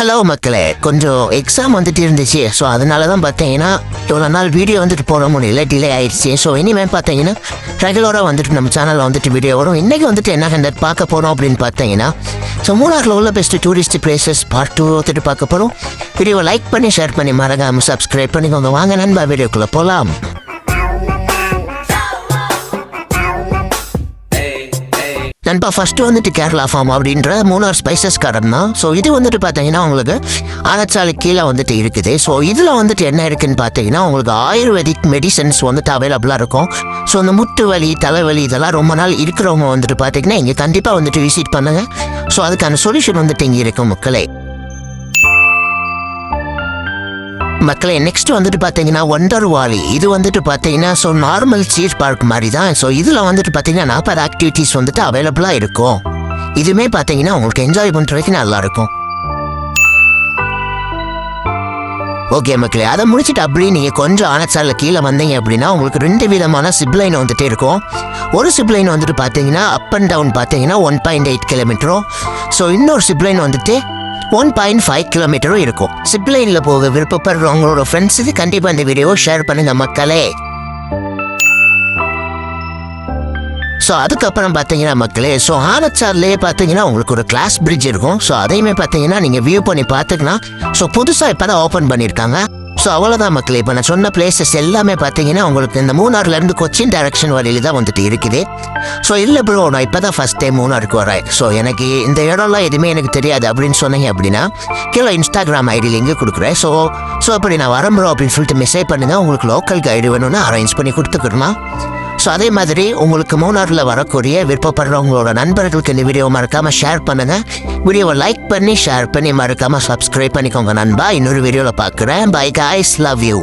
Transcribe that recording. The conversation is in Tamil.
ஹலோ மக்களே, கொஞ்சம் எக்ஸாம் வந்துட்டு இருந்துச்சு. ஸோ அதனால தான் பார்த்தீங்கன்னா இவ்வளோ நாள் வீடியோ வந்துட்டு போட முடியல, டிலே ஆயிடுச்சு. ஸோ இனிமேல் பார்த்தீங்கன்னா ரெகுலராக வந்துட்டு நம்ம சேனலில் வந்துட்டு வீடியோ வரும். இன்றைக்கி வந்துட்டு என்ன கண்டக்ட் பார்க்க போகிறோம் அப்படின்னு பார்த்தீங்கன்னா, ஸோ மூணாரில் உள்ள பெஸ்ட்டு டூரிஸ்ட் பிளேசஸ் பார்ட் 2 வந்துட்டு பார்க்க போகிறோம். வீடியோவை லைக் பண்ணி ஷேர் பண்ணி மறக்காமல் சப்ஸ்கிரைப் பண்ணிக்கோங்க. வாங்க நண்பா, வீடியோக்குள்ளே போகலாம். நண்பா, ஃபஸ்ட்டு வந்துட்டு கேரளா ஃபார்ம் அப்படின்ற மூணார் ஸ்பைசஸ் கார்டன் தான். ஸோ இது வந்துட்டு பார்த்தீங்கன்னா உங்களுக்கு ஆனச்சாலை கீழே வந்துட்டு இருக்குது. ஸோ இதில் வந்துட்டு என்ன இருக்குதுன்னு பார்த்தீங்கன்னா உங்களுக்கு ஆயுர்வேதிக் மெடிசன்ஸ் வந்துட்டு அவைலபிளாக இருக்கும். ஸோ இந்த முட்டு வலி, தலைவலி இதெல்லாம் ரொம்ப நாள் இருக்கிறவங்க வந்துட்டு பார்த்தீங்கன்னா இங்கே கண்டிப்பாக வந்துட்டு விசிட் பண்ணுங்கள். ஸோ அதுக்கான சொல்யூஷன் வந்துட்டு இங்கே இருக்கும் மக்களே. நெக்ஸ்ட் வந்துட்டு பார்த்தீங்கன்னா ஒண்டர் வாலி. இது வந்துட்டு பார்த்தீங்கன்னா ஸோ நார்மல் சீர் பார்க் மாதிரி தான். ஸோ இதில் வந்துட்டு பார்த்தீங்கன்னா 40 ஆக்டிவிட்டீஸ் வந்துட்டு அவைலபிளாக இருக்கும். இதுவுமே பார்த்தீங்கன்னா உங்களுக்கு என்ஜாய் பண்ணுறதுக்கு நல்லாயிருக்கும். ஓகே மக்களே, அதை முடிச்சுட்டு அப்படி நீங்கள் கொஞ்சம் ஆனச்சாலில் கீழே வந்தீங்க அப்படின்னா உங்களுக்கு 2 விதமான சிப்லைன் வந்துட்டு இருக்கும். ஒரு சிப்லைன் வந்துட்டு பார்த்தீங்கன்னா அப் அண்ட் டவுன் பார்த்தீங்கன்னா 1.8 கிலோமீட்டரும், ஸோ இன்னொரு சிப்லைன் வந்துட்டு 1.5 கிலோமீட்டரும் இருக்கும். சிப்லைனில் போக விருப்பப்படுறவங்களோட ஃப்ரெண்ட்ஸுக்கு கண்டிப்பாக இந்த வீடியோவை ஷேர் பண்ணுங்கள் மக்களே. ஸோ அதுக்கப்புறம் பார்த்தீங்கன்னா மக்களே, ஸோ ஆனச்சார்லேயே பார்த்தீங்கன்னா உங்களுக்கு ஒரு கிளாஸ் பிரிட்ஜ் இருக்கும். ஸோ அதையுமே பார்த்தீங்கன்னா நீங்கள் வியூ பண்ணி பார்த்துக்கலாம். ஸோ புதுசாக இப்போ தான் ஓப்பன் பண்ணியிருக்காங்க. ஸோ அவ்வளோதான் மக்களே, இப்போ நான் சொன்ன பிளேசஸ் எல்லாமே பார்த்தீங்கன்னா உங்களுக்கு இந்த மூணார்லேருந்து கொச்சின் டைரக்ஷன் வழியில் தான் வந்துட்டு இருக்குது. ஸோ இல்லை ப்ரோ, நான் இப்போ தான் ஃபஸ்ட் டைம் மூணாருக்கு வரேன், ஸோ எனக்கு இந்த இடம்லாம் எதுவுமே எனக்கு தெரியாது அப்படின்னு சொன்னீங்க அப்படின்னா கீழே இன்ஸ்டாகிராம் ஐடி லிங்க் கொடுக்குறேன். ஸோ அப்படி நான் வரேன் ப்ரோ அப்படின்னு சொல்லிட்டு மெசேஜ் பண்ணுங்கள். உங்களுக்கு லோக்கல் கைடு வேணும்னா அரேஞ்ச் பண்ணி கொடுத்துக்கிடலாம். ஸோ அதே மாதிரி உங்களுக்கு மூணாரில் வரக்கூடிய விருப்பப்படுறவங்களோட நண்பர்களுக்கு இந்த வீடியோ மறக்காமல் ஷேர் பண்ணுங்கள். வீடியோவை லைக் பண்ணி ஷேர் பண்ணி மறக்காமல் சப்ஸ்கிரைப் பண்ணிக்கோங்க நண்பா. இன்னொரு வீடியோவில் பார்க்குறேன். By guys, love you.